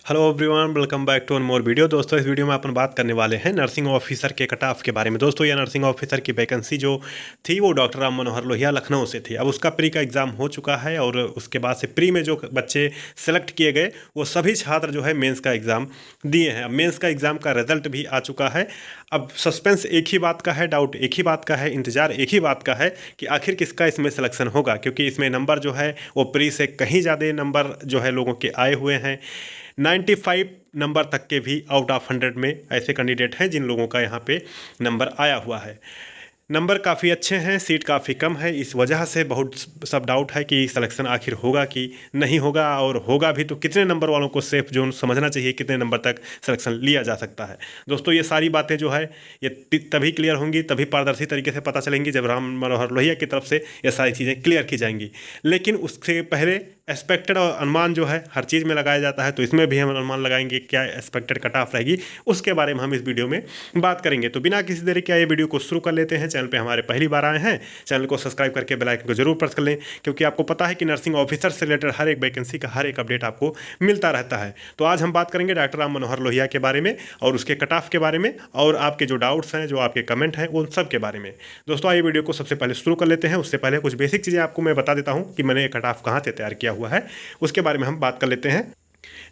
Hello everyone, welcome back to one more video. दोस्तों, इस वीडियो में अपन बात करने वाले हैं नर्सिंग ऑफिसर के कट ऑफ के बारे में। दोस्तों, यह नर्सिंग ऑफिसर की वैकेंसी जो थी वो डॉक्टर राम मनोहर लोहिया लखनऊ से थी। अब उसका प्री का एग्ज़ाम हो चुका है और उसके बाद से प्री में जो बच्चे सेलेक्ट किए गए वो सभी छात्र जो है मेंस का एग्ज़ाम दिए हैं। अब मेंस का एग्ज़ाम का रिजल्ट भी आ चुका है। अब सस्पेंस एक ही बात का है, डाउट एक ही बात का है, इंतजार एक ही बात का है कि आखिर किसका इसमें सिलेक्शन होगा, क्योंकि इसमें नंबर जो है वो प्री से कहीं ज़्यादा नंबर जो है लोगों के आए हुए हैं। 95 नंबर तक के भी आउट ऑफ 100 में ऐसे कैंडिडेट हैं जिन लोगों का यहाँ पे नंबर आया हुआ है। नंबर काफ़ी अच्छे हैं, सीट काफ़ी कम है, इस वजह से बहुत सब डाउट है कि सिलेक्शन आखिर होगा कि नहीं होगा, और होगा भी तो कितने नंबर वालों को सेफ जोन समझना चाहिए, कितने नंबर तक सिलेक्शन लिया जा सकता है। दोस्तों, ये सारी बातें जो है ये तभी क्लियर होंगी, तभी पारदर्शी तरीके से पता चलेंगी जब राम मनोहर लोहिया की तरफ से ये सारी चीज़ें क्लियर की जाएंगी। लेकिन उससे पहले एक्सपेक्टेड और अनुमान जो है हर चीज़ में लगाया जाता है, तो इसमें भी हम अनुमान लगाएंगे क्या एक्सपेक्टेड कट ऑफ रहेगी, उसके बारे में हम इस वीडियो में बात करेंगे। तो बिना किसी देरी के ये वीडियो को शुरू कर लेते हैं। चैनल पे हमारे पहली बार आए हैं, चैनल को सब्सक्राइब करके बेल आइकन को जरूर प्रेस कर लें, क्योंकि आपको पता है कि नर्सिंग ऑफिसर से रिलेटेड हर एक वैकेंसी का हर एक अपडेट आपको मिलता रहता है। तो आज हम बात करेंगे डॉक्टर राम मनोहर लोहिया के बारे में और उसके कट ऑफ के बारे में, और आपके जो डाउट्स हैं, जो आपके कमेंट हैं, उन सब के बारे में। दोस्तों, आइए वीडियो को सबसे पहले शुरू कर लेते हैं। उससे पहले कुछ बेसिक चीज़ें आपको मैं बता देता हूँ कि मैंने ये कट ऑफ कहाँ से तैयार किया हुआ है, उसके बारे में हम बात कर लेते हैं,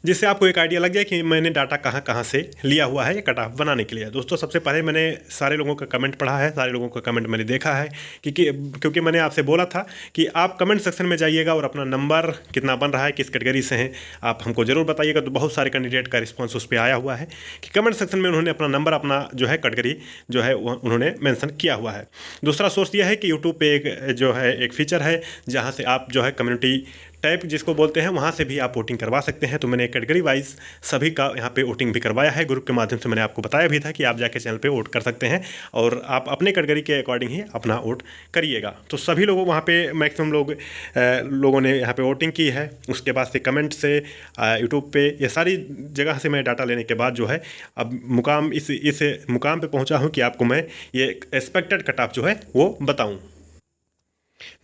जिससे आपको एक आइडिया लग जाए कि मैंने डाटा कहाँ कहाँ से लिया हुआ है ये कट ऑफ बनाने के लिए। दोस्तों, सबसे पहले मैंने सारे लोगों का कमेंट पढ़ा है, सारे लोगों का कमेंट मैंने देखा है, क्योंकि मैंने आपसे बोला था कि आप कमेंट सेक्शन में जाइएगा और अपना नंबर कितना बन रहा है, किस कैटेगरी से हैं, आप हमको ज़रूर बताइएगा। तो बहुत सारे कैंडिडेट का रिस्पॉन्स उस पर आया हुआ है कि कमेंट सेक्शन में उन्होंने अपना नंबर, अपना जो है कैटेगरी जो है उन्होंने मैंसन किया हुआ है। दूसरा सोर्स यह है कि यूट्यूब पे एक जो है एक फीचर है जहाँ से आप जो है कम्युनिटी टैब जिसको बोलते हैं, वहाँ से भी आप वोटिंग करवा सकते हैं। तो मैंने कैटेगरी वाइज सभी का यहाँ पे वोटिंग भी करवाया है। ग्रुप के माध्यम से मैंने आपको बताया भी था कि आप जाके चैनल पे वोट कर सकते हैं और आप अपने कैटेगरी के अकॉर्डिंग ही अपना वोट करिएगा। तो सभी लोगों वहाँ पे मैक्सिमम लोगों ने यहाँ पे वोटिंग की है। उसके बाद से कमेंट से यूट्यूब पे ये सारी जगह से मैं डाटा लेने के बाद जो है अब इस मुकाम पर पहुँचा हूँ कि आपको मैं ये एक्सपेक्टेड कट ऑफ जो है वो बताऊँ।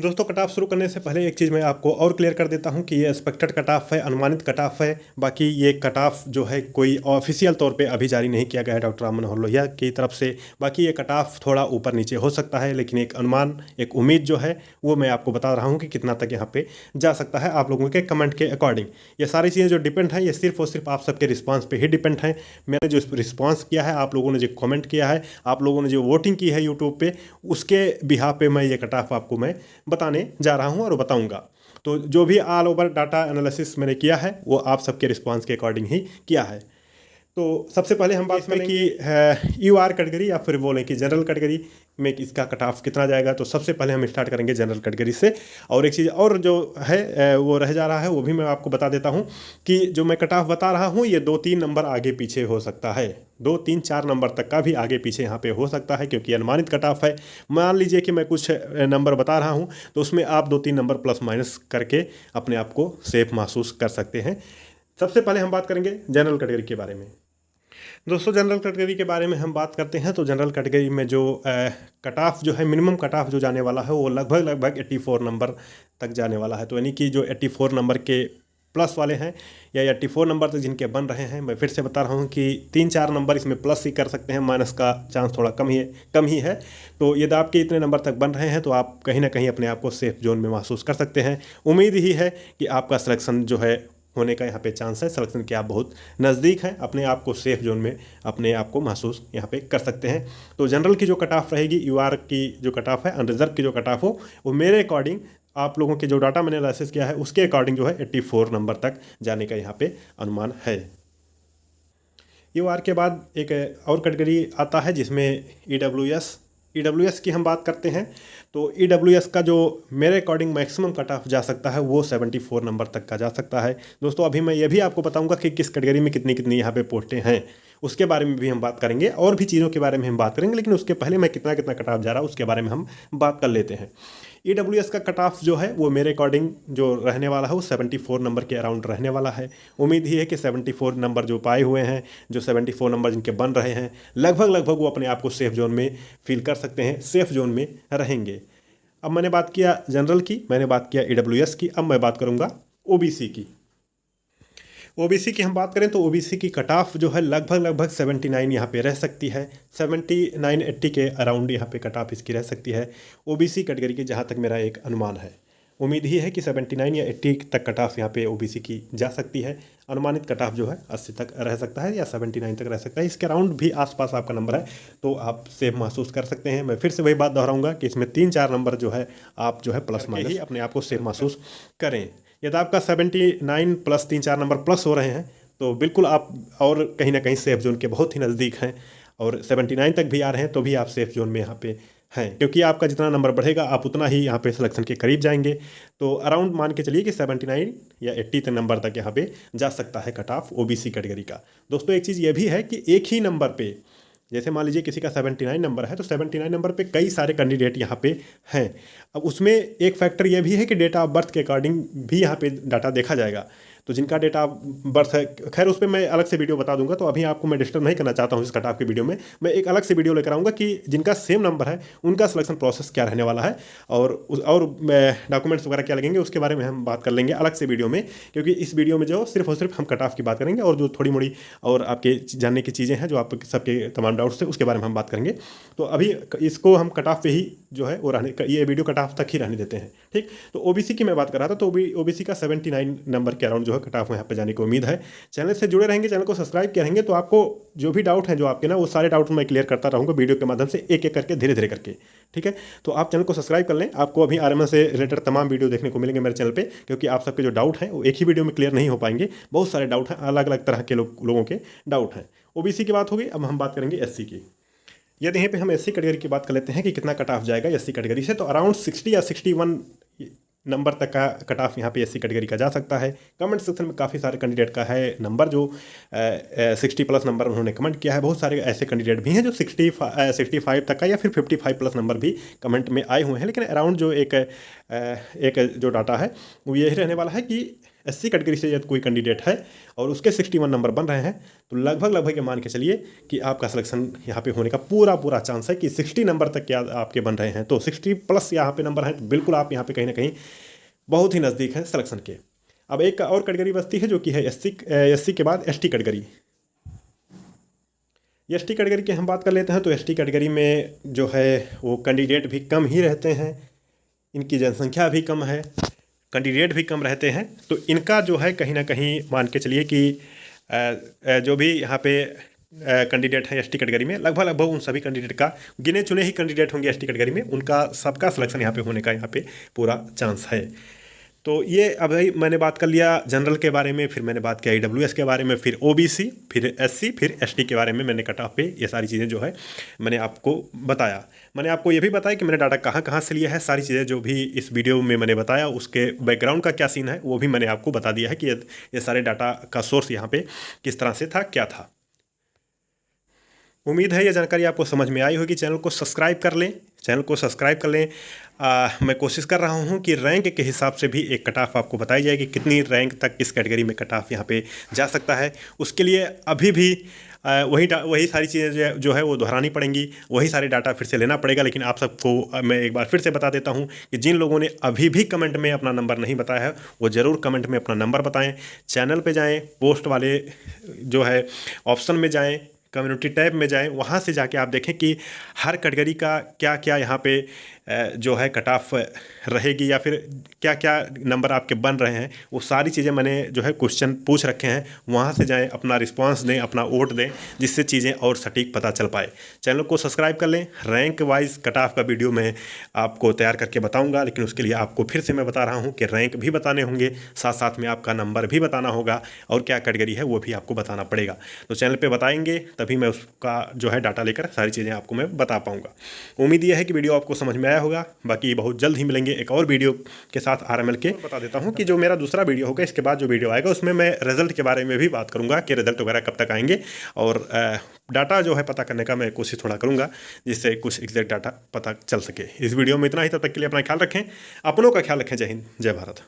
दोस्तों, कट ऑफ शुरू करने से पहले एक चीज़ मैं आपको और क्लियर कर देता हूं कि ये एक्सपेक्टेड कट ऑफ है, अनुमानित कट ऑफ है। बाकी ये कट ऑफ जो है कोई ऑफिशियल तौर पे अभी जारी नहीं किया गया है डॉक्टर राम मनोहर लोहिया की तरफ से। बाकी ये कट ऑफ थोड़ा ऊपर नीचे हो सकता है, लेकिन एक अनुमान, एक उम्मीद जो है वो मैं आपको बता रहा हूँ कि कितना तक यहाँ पे जा सकता है आप लोगों के कमेंट के अकॉर्डिंग। ये सारी चीज़ें जो डिपेंड हैं ये सिर्फ और सिर्फ आप सबके रिस्पॉन्स पर ही डिपेंड हैं। मैंने जो रिस्पॉन्स किया है, आप लोगों ने जो कमेंट किया है, आप लोगों ने जो वोटिंग की है यूट्यूब पर, उसके बिहाफ पे मैं ये कट ऑफ आपको मैं बताने जा रहा हूं और बताऊंगा। तो जो भी ऑल ओवर डाटा एनालिसिस मैंने किया है वो आप सबके रिस्पांस के अकॉर्डिंग ही किया है। तो सबसे पहले हम बात करें कि यूआर कैटेगरी या फिर बोलें कि जनरल कैटेगरी में इसका कट ऑफ कितना जाएगा। तो सबसे पहले हम स्टार्ट करेंगे जनरल कैटेगरी से। और एक चीज़ और जो है वो रह जा रहा है, वो भी मैं आपको बता देता हूँ कि जो मैं कट ऑफ बता रहा हूँ ये 2-3 नंबर आगे पीछे हो सकता है, 2-3-4 नंबर तक का भी आगे पीछे यहाँ पे हो सकता है, क्योंकि अनुमानित कट ऑफ है। मान लीजिए कि मैं कुछ नंबर बता रहा हूँ तो उसमें आप 2-3 नंबर प्लस माइनस करके अपने आप को सेफ महसूस कर सकते हैं। सबसे पहले हम बात करेंगे जनरल कैटेगरी के बारे में। दोस्तों, जनरल कैटेगरी के बारे में हम बात करते हैं तो जनरल कैटेगरी में जो कट ऑफ जो है, मिनिमम कट ऑफ जो जाने वाला है वो लगभग 84 नंबर तक जाने वाला है। तो यानी कि जो 84 नंबर के प्लस वाले हैं या 84 नंबर तक जिनके बन रहे हैं, मैं फिर से बता रहा हूँ कि 3-4 नंबर इसमें प्लस ही कर सकते हैं, माइनस का चांस थोड़ा कम ही है। तो यदि आपके इतने नंबर तक बन रहे हैं तो आप कहीं ना कहीं अपने आप को सेफ जोन में महसूस कर सकते हैं। उम्मीद ही है कि आपका सिलेक्शन जो है होने का यहाँ पे चांस है, सिलेक्शन के आप बहुत नज़दीक हैं, अपने आप को सेफ जोन में अपने आप को महसूस यहाँ पे कर सकते हैं। तो जनरल की जो कट ऑफ रहेगी, यूआर की जो कट ऑफ है, अनरिजर्व की जो कट ऑफ हो, वो मेरे अकॉर्डिंग आप लोगों के जो डाटा मैंने एनालिसिस किया है उसके अकॉर्डिंग जो है 84 नंबर तक जाने का यहाँ पे अनुमान है। यूआर के बाद एक और कैटेगरी आता है जिसमें ईडब्ल्यूएस की हम बात करते हैं। तो ईडब्ल्यूएस का जो मेरे अकॉर्डिंग मैक्सिमम कट ऑफ जा सकता है वो 74 नंबर तक का जा सकता है। दोस्तों, अभी मैं ये भी आपको बताऊंगा कि किस कैटेगरी में कितनी कितनी यहाँ पे पोस्टें हैं, उसके बारे में भी हम बात करेंगे, और भी चीज़ों के बारे में हम बात करेंगे। लेकिन उसके पहले मैं कितना कितना कट ऑफ जा रहा है उसके बारे में हम बात कर लेते हैं। ईडब्ल्यूएस का कट ऑफ जो है वो मेरे अकॉर्डिंग जो रहने वाला है वो 74 नंबर के अराउंड रहने वाला है। उम्मीद ही है कि 74 नंबर जो पाए हुए हैं, जो 74 नंबर जिनके बन रहे हैं, लगभग वो अपने आप को सेफ जोन में फील कर सकते हैं, सेफ जोन में रहेंगे। अब मैंने बात किया जनरल की, मैंने बात किया ईडब्ल्यूएस की, अब मैं बात करूँगा ओबीसी की। ओबीसी की हम बात करें तो ओबीसी की कट ऑफ जो है लगभग 79 यहाँ पे रह सकती है, 79-80 के अराउंड यहाँ पे कट ऑफ इसकी रह सकती है ओबीसी कैटेगरी की, जहाँ तक मेरा एक अनुमान है। उम्मीद ही है कि 79 या 80 तक कट ऑफ यहाँ पे ओबीसी की जा सकती है। अनुमानित कट ऑफ जो है 80 तक रह सकता है या 79 तक रह सकता है। इसके अराउंड भी आसपास आपका नंबर है तो आप सेफ महसूस कर सकते हैं। मैं फिर से वही बात दोहराऊंगा कि इसमें 3-4 नंबर जो है आप जो है प्लस माइनस ही अपने आप को सेफ महसूस करें। यदि आपका 79 प्लस 3-4 नंबर प्लस हो रहे हैं तो बिल्कुल आप और कहीं ना कहीं सेफ जोन के बहुत ही नज़दीक हैं, और 79 तक भी आ रहे हैं तो भी आप सेफ जोन में यहाँ पे हैं, क्योंकि आपका जितना नंबर बढ़ेगा आप उतना ही यहाँ पे सिलेक्शन के करीब जाएंगे। तो अराउंड मान के चलिए कि 79 या 80 तक नंबर तक यहाँ पे जा सकता है कट ऑफ ओबीसी कैटेगरी का। दोस्तों एक चीज़ ये भी है कि एक ही नंबर पे, जैसे मान लीजिए किसी का 79 नंबर है तो 79 नंबर पे कई सारे कैंडिडेट यहाँ पे हैं। अब उसमें एक फैक्टर ये भी है कि डेट ऑफ बर्थ के अकॉर्डिंग भी यहाँ पे डाटा देखा जाएगा। तो जिनका डेट ऑफ बर्थ है, खैर उस पर मैं अलग से वीडियो बता दूंगा, तो अभी आपको मैं डिस्टर्ब नहीं करना चाहता हूँ इस कट ऑफ की वीडियो में। मैं एक अलग से वीडियो लेकर आऊँगा कि जिनका सेम नंबर है उनका सिलेक्शन प्रोसेस क्या रहने वाला है और डॉक्यूमेंट्स वगैरह क्या लगेंगे उसके बारे में हम बात कर लेंगे अलग से वीडियो में, क्योंकि इस वीडियो में जो सिर्फ और सिर्फ हम कट ऑफ की बात करेंगे और जो थोड़ी मोड़ी और आपके जानने की चीज़ें हैं जो आप सबके तमाम डाउट्स थे उसके बारे में हम बात करेंगे। तो अभी इसको हम कट ऑफ पे ही जो है वो रहने, ये वीडियो कट ऑफ तक ही रहने देते हैं, ठीक। तो ओबीसी की मैं बात कर रहा था, तो ओबीसी का 79 नंबर के अराउंड जो है कट ऑफ यहाँ पे जाने की उम्मीद है। चैनल से जुड़े रहेंगे, चैनल को सब्सक्राइब करेंगे तो आपको जो भी डाउट हैं जो आपके ना वो सारे डाउट मैं क्लियर करता रहूँगा वीडियो के माध्यम से, एक एक करके धीरे धीरे करके, ठीक है। तो आप चैनल को सब्सक्राइब कर लें, आपको अभी आरएमएल से रिलेटेड तमाम वीडियो देखने को मिलेंगे मेरे चैनल पे, क्योंकि आप सबके जो डाउट हैं वो एक ही वीडियो में क्लियर नहीं हो पाएंगे। बहुत सारे डाउट हैं, अलग अलग तरह के लोगों के डाउट हैं। ओबीसी की बात होगी, अब हम बात करेंगे एससी की। यदि यहीं पे हम एससी कैटेगरी की बात कर लेते हैं कि कितना कट ऑफ जाएगा एससी कैटेगरी से, तो अराउंड 60 या 61 नंबर तक का कट ऑफ यहाँ पे एससी कैटेगरी का जा सकता है। कमेंट सेक्शन में काफ़ी सारे कैंडिडेट का है नंबर जो 60 प्लस नंबर उन्होंने कमेंट किया है। बहुत सारे ऐसे कैंडिडेट भी हैं जो 65 तक का या फिर 55 प्लस नंबर भी कमेंट में आए हुए हैं, लेकिन अराउंड जो एक जो डाटा है वो यही रहने वाला है कि एससी कैटेगरी से यदि कोई कैंडिडेट है और उसके 61 नंबर बन रहे हैं तो लगभग मान के चलिए कि आपका सिलेक्शन यहाँ पे होने का पूरा चांस है कि 60 नंबर तक क्या आपके बन रहे हैं, तो 60 प्लस यहाँ पे नंबर हैं तो बिल्कुल आप यहाँ पे कहीं ना कहीं बहुत ही नज़दीक हैं सिलेक्शन के। अब एक और कैटेगरी बचती है जो कि है एससी के बाद एसटी कैटेगरी। एसटी कैटेगरी की हम बात कर लेते हैं तो एसटी कैटेगरी में जो है वो कैंडिडेट भी कम ही रहते हैं, इनकी जनसंख्या भी कम है, कैंडिडेट भी कम रहते हैं, तो इनका जो है कहीं ना कहीं मान के चलिए कि जो भी यहाँ पे कैंडिडेट है एसटी कैटेगरी में लगभग उन सभी कैंडिडेट का, गिने चुने ही कैंडिडेट होंगे एसटी कैटेगरी में, उनका सबका सिलेक्शन यहाँ पे होने का यहाँ पे पूरा चांस है। तो ये अभी मैंने बात कर लिया जनरल के बारे में, फिर मैंने बात किया ईडब्ल्यूएस के बारे में, फिर ओबीसी, फिर एससी, फिर एसटी के बारे में मैंने कट ऑफ पे ये सारी चीज़ें जो है मैंने आपको बताया। मैंने आपको ये भी बताया कि मैंने डाटा कहाँ से लिया है, सारी चीज़ें जो भी इस वीडियो में मैंने बताया उसके बैकग्राउंड का क्या सीन है वो भी मैंने आपको बता दिया है कि ये सारे डाटा का सोर्स यहाँ पे किस तरह से था, क्या था। उम्मीद है ये जानकारी आपको समझ में आई होगी। चैनल को सब्सक्राइब कर लें, चैनल को सब्सक्राइब कर लें। मैं कोशिश कर रहा हूँ कि रैंक के हिसाब से भी एक कट ऑफ आपको बताई जाएगी, कितनी रैंक तक किस कैटेगरी में कट ऑफ यहाँ पे जा सकता है। उसके लिए अभी भी वही सारी चीज़ें जो है वो दोहरानी पड़ेंगी, वही सारे डाटा फिर से लेना पड़ेगा। लेकिन आप सबको मैं एक बार फिर से बता देता हूँ कि जिन लोगों ने अभी भी कमेंट में अपना नंबर नहीं बताया है वो ज़रूर कमेंट में अपना नंबर बताएं। चैनल पे जाएं, पोस्ट वाले जो है ऑप्शन में जाएं, कम्युनिटी टैब में जाएं, वहाँ से जाके आप देखें कि हर कैटेगरी का क्या क्या यहाँ पे जो है कट ऑफ रहेगी या फिर क्या क्या नंबर आपके बन रहे हैं, वो सारी चीज़ें मैंने जो है क्वेश्चन पूछ रखे हैं। वहाँ से जाएं, अपना रिस्पांस दें, अपना वोट दें, जिससे चीज़ें और सटीक पता चल पाए। चैनल को सब्सक्राइब कर लें। रैंक वाइज कट ऑफ का वीडियो मैं आपको तैयार करके बताऊँगा, लेकिन उसके लिए आपको फिर से मैं बता रहा हूँ कि रैंक भी बताने होंगे, साथ साथ में आपका नंबर भी बताना होगा और क्या कैटेगरी है वो भी आपको बताना पड़ेगा। तो चैनल पर बताएंगे तभी मैं उसका जो है डाटा लेकर सारी चीज़ें आपको मैं बता पाऊँगा। उम्मीद यह है कि वीडियो आपको समझ में आया होगा। बाकी बहुत जल्द ही मिलेंगे एक और वीडियो के साथ आरएमएल के। बता देता हूं कि जो मेरा दूसरा वीडियो होगा, इसके बाद जो वीडियो आएगा उसमें मैं रिजल्ट के बारे में भी बात करूंगा कि रिजल्ट वगैरह कब तक आएंगे, और डाटा जो है पता करने का मैं कोशिश थोड़ा करूंगा जिससे कुछ एग्जैक्ट डाटा पता चल सके। इस वीडियो में इतना ही, तब तक के लिए अपना ख्याल रखें, अपनों का ख्याल रखें। जय हिंद, जय भारत।